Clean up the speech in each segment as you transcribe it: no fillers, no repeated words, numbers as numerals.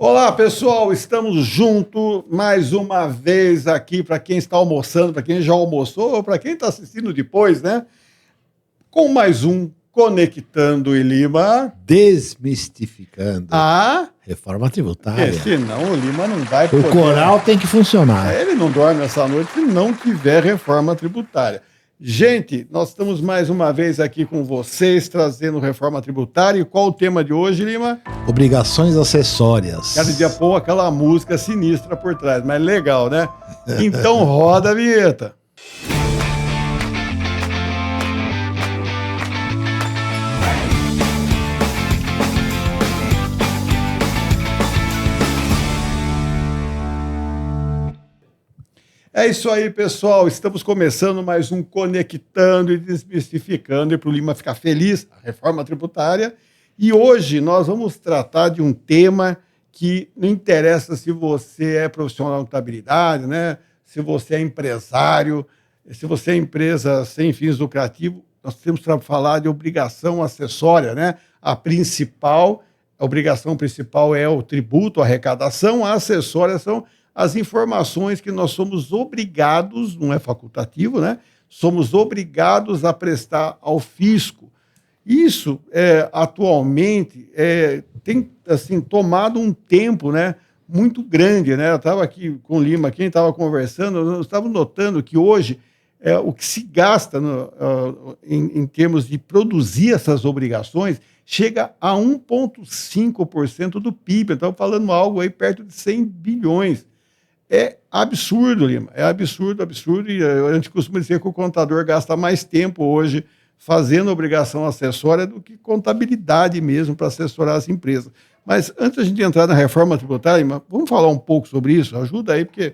Olá, pessoal, estamos juntos mais uma vez aqui para quem está almoçando, para quem já almoçou ou para quem está assistindo depois, né? Com mais um Conectando e Lima. Desmistificando A reforma tributária. senão o Lima não vai O coral tem que funcionar. Ele não dorme essa noite se não tiver reforma tributária. Gente, nós estamos mais uma vez aqui com vocês, trazendo reforma tributária. E qual o tema de hoje, Lima? Obrigações acessórias. Cada dia pôr aquela música sinistra por trás, mas legal, né? Então roda a vinheta. É isso aí, pessoal. Estamos começando mais um Conectando e Desmistificando, e para o Lima ficar feliz, a reforma tributária. E hoje nós vamos tratar de um tema que não interessa se você é profissional de contabilidade, né? Se você é empresário, se você é empresa sem fins lucrativos, nós temos que falar de obrigação acessória, né? A obrigação principal é o tributo, a arrecadação, a acessória são as informações que nós somos obrigados, não é facultativo, né? Somos obrigados a prestar ao fisco. Isso, atualmente, tem assim, tomado um tempo, né, muito grande, né? Eu estava aqui com o Lima, quem estava conversando, nós estávamos notando que hoje o que se gasta em termos de produzir essas obrigações chega a 1,5% do PIB. Estamos falando algo aí perto de 100 bilhões. É absurdo, Lima. É absurdo. E a gente costuma dizer que o contador gasta mais tempo hoje fazendo obrigação acessória do que contabilidade mesmo para assessorar as empresas. Mas antes da gente entrar na reforma tributária, vamos falar um pouco sobre isso? Ajuda aí, porque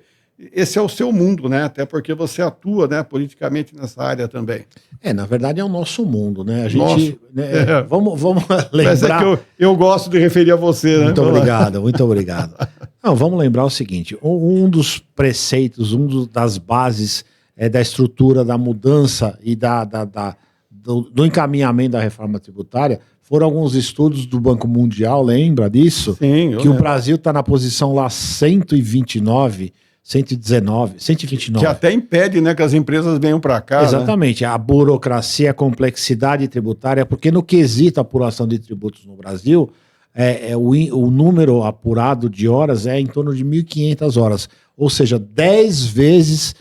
esse é o seu mundo, né? Até porque você atua, né, politicamente nessa área também. Na verdade é o nosso mundo, né? A gente, vamos lembrar... Mas é que eu gosto de referir a você, né? Muito obrigado. Não, vamos lembrar o seguinte, um dos preceitos, das bases da estrutura, da mudança e do encaminhamento da reforma tributária foram alguns estudos do Banco Mundial, lembra disso? Sim. Que o Brasil está na posição lá 129... 129. Que até impede, né, que as empresas venham para cá. Exatamente. Né? A burocracia, a complexidade tributária, porque no quesito apuração de tributos no Brasil, o número apurado de horas é em torno de 1.500 horas. Ou seja, 10 vezes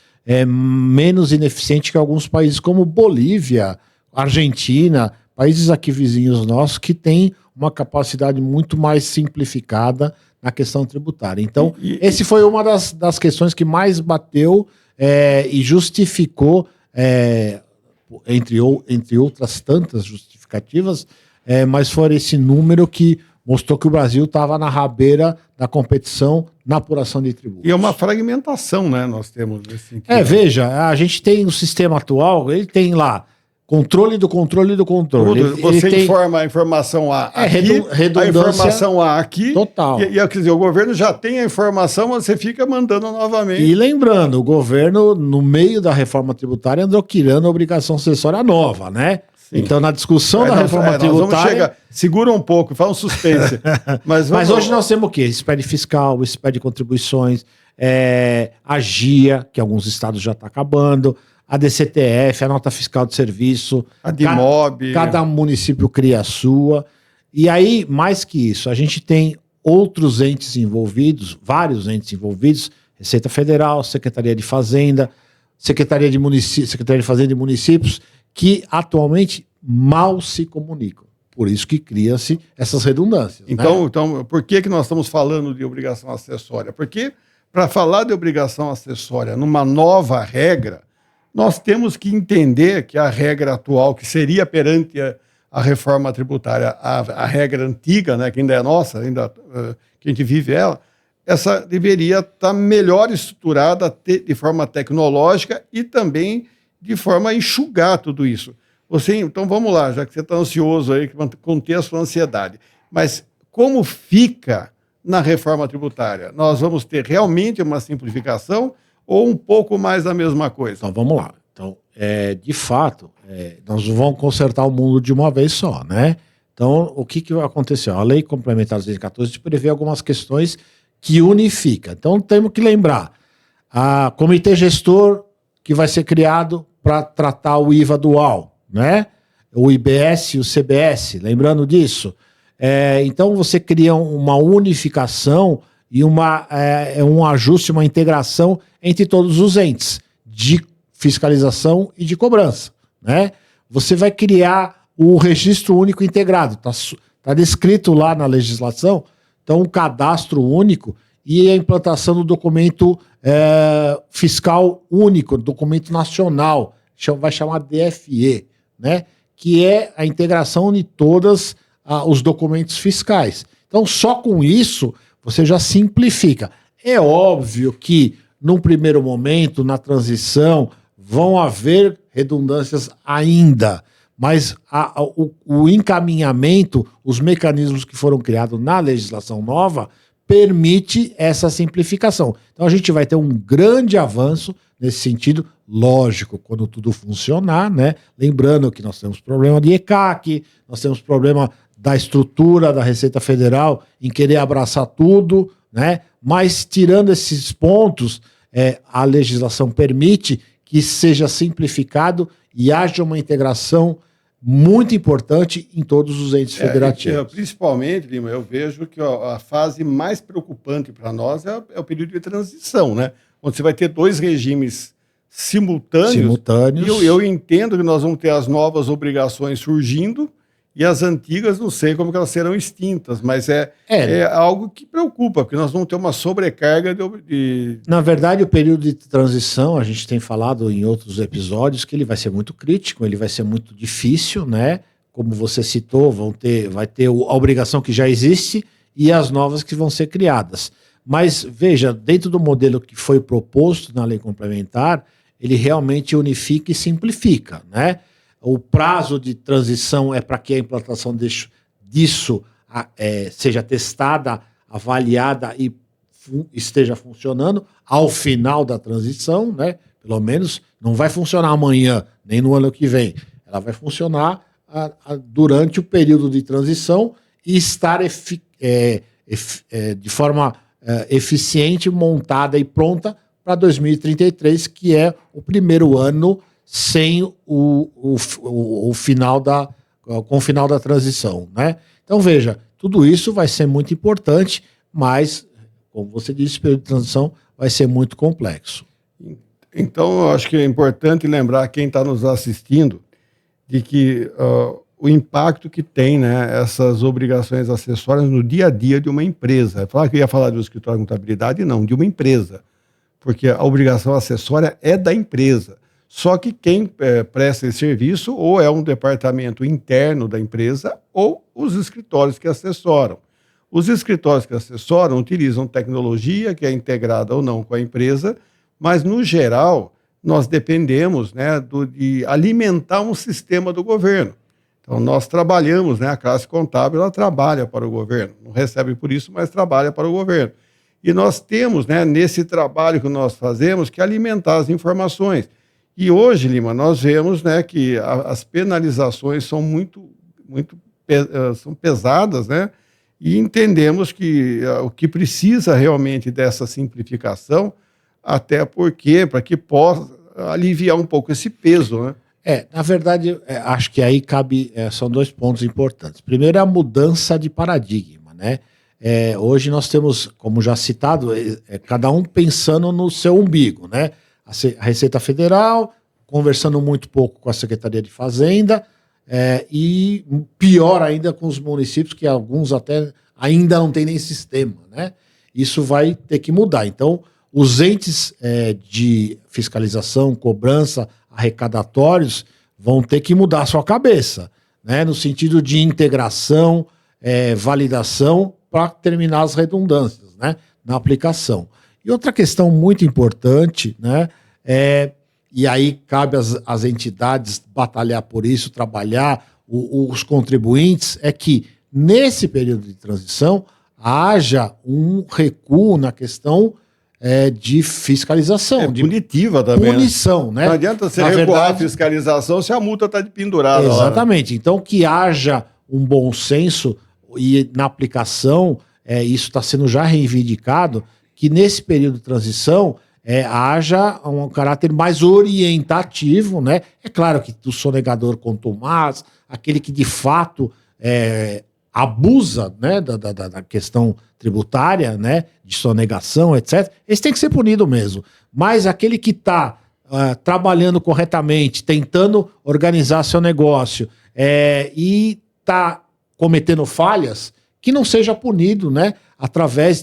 menos ineficiente que alguns países como Bolívia, Argentina, países aqui vizinhos nossos que têm uma capacidade muito mais simplificada na questão tributária. Então, esse foi uma das questões que mais bateu e justificou, entre outras tantas justificativas, mas foi esse número que mostrou que o Brasil estava na rabeira da competição na apuração de tributos. E é uma fragmentação, né? Nós temos nesse sentido. Veja, a gente tem no sistema atual, ele tem lá controle do controle do controle. Você informa a informação A aqui, a informação A aqui. Total. Quer dizer, o governo já tem a informação, mas você fica mandando novamente. E lembrando, o governo, no meio da reforma tributária, andou criando a obrigação acessória nova, né? Sim. Então, na discussão da reforma tributária... Segura um pouco, faz um suspense. Mas hoje nós temos o quê? SPED fiscal, SPED contribuições, a GIA, que alguns estados já está acabando, a DCTF, a nota fiscal de serviço, a DIMOB. Cada município cria a sua. E aí, mais que isso, a gente tem outros entes envolvidos, vários entes envolvidos, Receita Federal, Secretaria de Fazenda, Secretaria de Fazenda e Municípios, que atualmente mal se comunicam. Por isso que cria-se essas redundâncias. Então, por que nós estamos falando de obrigação acessória? Porque, para falar de obrigação acessória numa nova regra, nós temos que entender que a regra atual, que seria perante a reforma tributária, a regra antiga, né, que ainda é nossa, que a gente vive ela, essa deveria estar melhor estruturada de forma tecnológica e também de forma a enxugar tudo isso. Então vamos lá, já que você está ansioso aí, conter a sua ansiedade. Mas como fica na reforma tributária? Nós vamos ter realmente uma simplificação ou um pouco mais da mesma coisa? Então, vamos lá. Então, de fato, nós não vamos consertar o mundo de uma vez só, né? Então, o que aconteceu? A Lei Complementar 214 prevê algumas questões que unifica. Então, temos que lembrar, a comitê gestor que vai ser criado para tratar o IVA dual, né? O IBS e o CBS, lembrando disso. Então, você cria uma unificação e um ajuste, uma integração entre todos os entes de fiscalização e de cobrança, né? Você vai criar o registro único integrado, tá descrito lá na legislação, então o cadastro único e a implantação do documento fiscal único, documento nacional, vai chamar DFE, né? Que é a integração de todos os documentos fiscais. Então, só com isso, você já simplifica. É óbvio que, num primeiro momento, na transição, vão haver redundâncias ainda, mas o encaminhamento, os mecanismos que foram criados na legislação nova, permite essa simplificação. Então a gente vai ter um grande avanço nesse sentido, lógico, quando tudo funcionar, né? Lembrando que nós temos problema de ECAC, nós temos problema da estrutura da Receita Federal em querer abraçar tudo, né? Mas tirando esses pontos, a legislação permite que seja simplificado e haja uma integração muito importante em todos os entes federativos. Principalmente, Lima, eu vejo que a fase mais preocupante para nós é o período de transição, né? Onde você vai ter dois regimes simultâneos. E eu entendo que nós vamos ter as novas obrigações surgindo e as antigas, não sei como que elas serão extintas, mas é algo que preocupa, porque nós vamos ter uma sobrecarga de... Na verdade, o período de transição, a gente tem falado em outros episódios, que ele vai ser muito crítico, ele vai ser muito difícil, né? Como você citou, vai ter a obrigação que já existe e as novas que vão ser criadas. Mas, veja, dentro do modelo que foi proposto na lei complementar, ele realmente unifica e simplifica, né? O prazo de transição é para que a implantação disso seja testada, avaliada e esteja funcionando ao final da transição, né? Pelo menos não vai funcionar amanhã, nem no ano que vem. Ela vai funcionar durante o período de transição e estar de forma eficiente, montada e pronta para 2033, que é o primeiro ano sem com o final da transição, né? Então, veja, tudo isso vai ser muito importante, mas, como você disse, o período de transição vai ser muito complexo. Então, eu acho que é importante lembrar quem está nos assistindo de que o impacto que tem, né, essas obrigações acessórias no dia a dia de uma empresa. Falar que eu ia falar do escritório de contabilidade, não, de uma empresa, porque a obrigação acessória é da empresa. Só que quem presta esse serviço ou é um departamento interno da empresa ou os escritórios que assessoram. Os escritórios que assessoram utilizam tecnologia que é integrada ou não com a empresa, mas, no geral, nós dependemos, né, de alimentar um sistema do governo. Então, nós trabalhamos, né, a classe contábil ela trabalha para o governo, não recebe por isso, mas trabalha para o governo. E nós temos, né, nesse trabalho que nós fazemos, que alimentar as informações. E hoje, Lima, nós vemos, né, que as penalizações são são pesadas, né, e entendemos que o que precisa realmente dessa simplificação, até porque, para que possa aliviar um pouco esse peso, né? Na verdade, acho que aí são dois pontos importantes. Primeiro é a mudança de paradigma, né? Hoje nós temos, como já citado, cada um pensando no seu umbigo, né? A Receita Federal, conversando muito pouco com a Secretaria de Fazenda, e pior ainda com os municípios, que alguns até ainda não têm nem sistema, né? Isso vai ter que mudar. Então, os entes de fiscalização, cobrança, arrecadatórios vão ter que mudar a sua cabeça, né? No sentido de integração, validação, para terminar as redundâncias, né, na aplicação. E outra questão muito importante, né, e aí cabe às entidades batalhar por isso, trabalhar, os contribuintes, é que nesse período de transição haja um recuo na questão de fiscalização. Punitiva também. Punição, né? Não adianta você recuar a fiscalização se a multa está de pendurada. Exatamente. Então, que haja um bom senso e na aplicação, isso está sendo já reivindicado, que nesse período de transição haja um caráter mais orientativo, né? É claro que o sonegador contumaz, aquele que de fato abusa, né, da questão tributária, né, de sonegação, etc., esse tem que ser punido mesmo. Mas aquele que está trabalhando corretamente, tentando organizar seu negócio e está cometendo falhas, que não seja punido, né?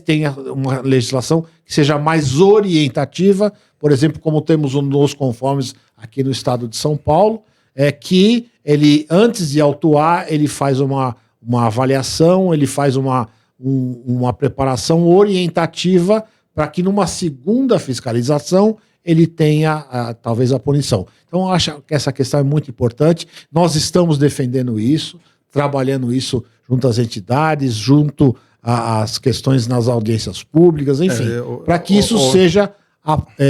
Tenha uma legislação que seja mais orientativa, por exemplo, como temos nos conformes aqui no estado de São Paulo, que ele, antes de autuar, ele faz uma avaliação, ele faz uma preparação orientativa para que numa segunda fiscalização ele tenha talvez a punição. Então, acho que essa questão é muito importante. Nós estamos defendendo isso, trabalhando isso junto às entidades, junto às questões nas audiências públicas, enfim, para que isso seja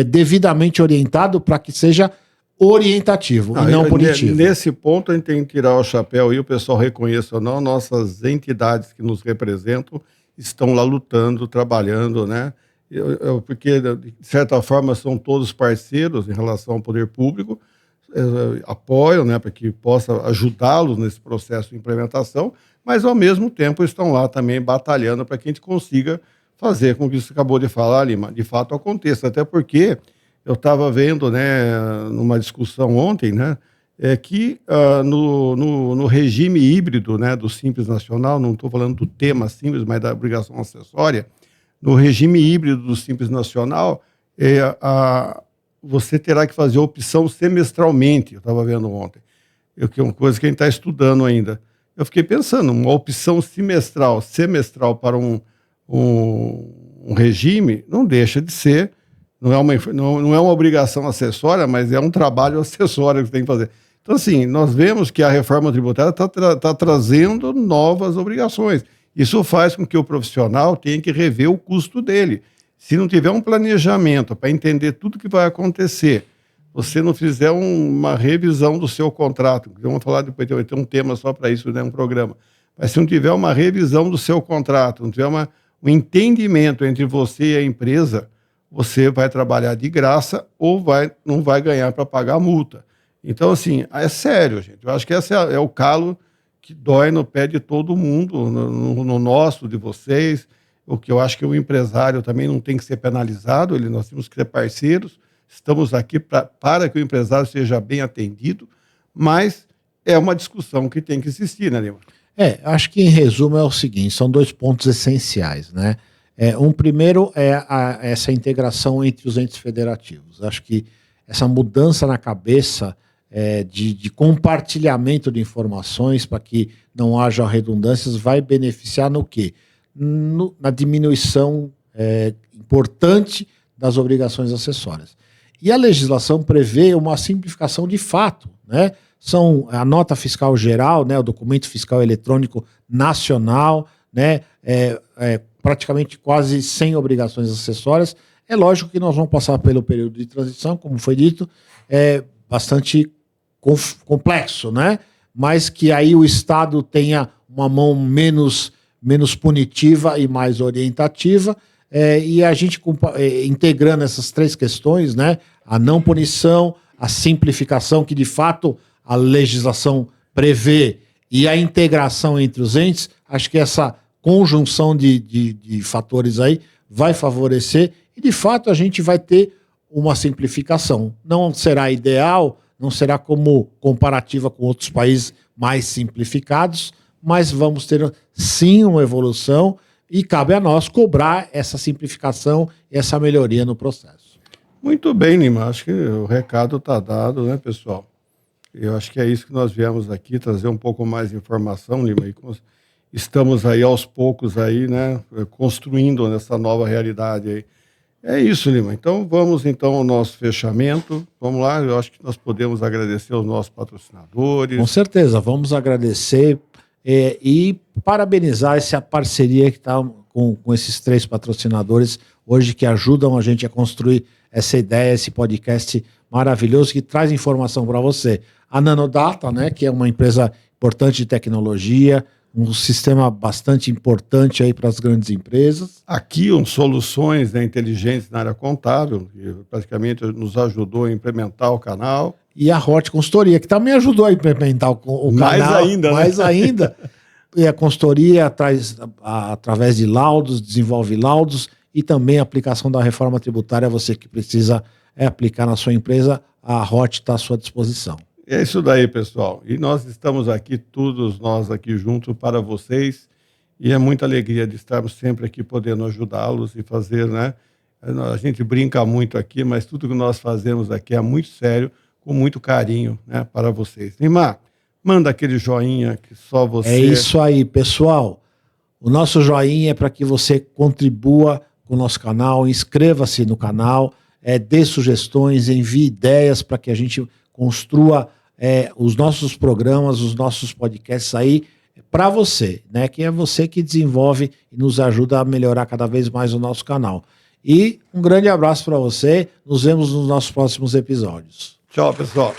devidamente orientado, para que seja orientativo e não punitivo. Nesse ponto, a gente tem que tirar o chapéu e o pessoal reconheça ou não, nossas entidades que nos representam estão lá lutando, trabalhando, né? Porque, de certa forma, são todos parceiros em relação ao poder público, apoiam, né, para que possa ajudá-los nesse processo de implementação, mas, ao mesmo tempo, estão lá também batalhando para que a gente consiga fazer com que isso acabou de falar, Lima, de fato aconteça. Até porque eu estava vendo, né, numa discussão ontem, né, que no regime híbrido, né, do Simples Nacional, não estou falando do tema simples, mas da obrigação acessória, no regime híbrido do Simples Nacional, você terá que fazer a opção semestralmente, eu estava vendo ontem, que é uma coisa que a gente está estudando ainda. Eu fiquei pensando, uma opção semestral para um regime não deixa de ser, não é uma obrigação acessória, mas é um trabalho acessório que você tem que fazer. Então, assim, nós vemos que a reforma tributária está trazendo novas obrigações. Isso faz com que o profissional tenha que rever o custo dele. Se não tiver um planejamento para entender tudo que vai acontecer, você não fizer uma revisão do seu contrato, vamos falar depois, vai ter um tema só para isso, né, um programa, mas se não tiver uma revisão do seu contrato, não tiver um entendimento entre você e a empresa, você vai trabalhar de graça ou não vai ganhar para pagar a multa. Então, assim, é sério, gente. Eu acho que esse é o calo que dói no pé de todo mundo, no nosso, de vocês. O que eu acho que o empresário também não tem que ser penalizado, nós temos que ser parceiros, estamos aqui para que o empresário seja bem atendido, mas é uma discussão que tem que existir, né, Lima? Acho que em resumo é o seguinte, são 2 pontos essenciais, né? Primeiro é essa integração entre os entes federativos. Acho que essa mudança na cabeça de compartilhamento de informações para que não haja redundâncias vai beneficiar no quê? Na diminuição importante das obrigações acessórias. E a legislação prevê uma simplificação de fato, né? São a nota fiscal geral, né, o documento fiscal eletrônico nacional, né, praticamente quase sem obrigações acessórias. É lógico que nós vamos passar pelo período de transição, como foi dito, bastante complexo, né? Mas que aí o Estado tenha uma mão menos punitiva e mais orientativa, e a gente integrando essas 3 questões, né? A não punição, a simplificação que de fato a legislação prevê e a integração entre os entes, acho que essa conjunção de fatores aí vai favorecer e de fato a gente vai ter uma simplificação. Não será ideal, não será como comparativa com outros países mais simplificados, mas vamos ter sim uma evolução e cabe a nós cobrar essa simplificação e essa melhoria no processo. Muito bem, Lima. Acho que o recado está dado, né, pessoal? Eu acho que é isso que nós viemos aqui, trazer um pouco mais de informação, Lima. E estamos aí aos poucos aí, né, construindo nessa nova realidade aí. É isso, Lima. Então, vamos ao nosso fechamento. Vamos lá, eu acho que nós podemos agradecer aos nossos patrocinadores. Com certeza, vamos agradecer e parabenizar essa parceria que está com esses 3 patrocinadores hoje que ajudam a gente a construir essa ideia, esse podcast maravilhoso que traz informação para você. A Nanodata, né, que é uma empresa importante de tecnologia, um sistema bastante importante aí para as grandes empresas. Aqui, soluções, né, inteligentes na área contábil, que praticamente nos ajudou a implementar o canal. E a Hort Consultoria, que também ajudou a implementar o Mais canal. ainda, né? Mais ainda. E a consultoria através de laudos, desenvolve laudos e também a aplicação da reforma tributária, você que precisa aplicar na sua empresa, a Hort está à sua disposição. É isso daí, pessoal. E nós estamos aqui, todos nós aqui juntos para vocês. E é muita alegria de estarmos sempre aqui podendo ajudá-los e fazer, né? A gente brinca muito aqui, mas tudo que nós fazemos aqui é muito sério, com muito carinho, né, para vocês. Neymar, manda aquele joinha que só você... É isso aí, pessoal. O nosso joinha é para que você contribua com o nosso canal, inscreva-se no canal, dê sugestões, envie ideias para que a gente construa os nossos programas, os nossos podcasts aí para você, né? Que é você que desenvolve e nos ajuda a melhorar cada vez mais o nosso canal. E um grande abraço para você. Nos vemos nos nossos próximos episódios. Tchau, pessoal.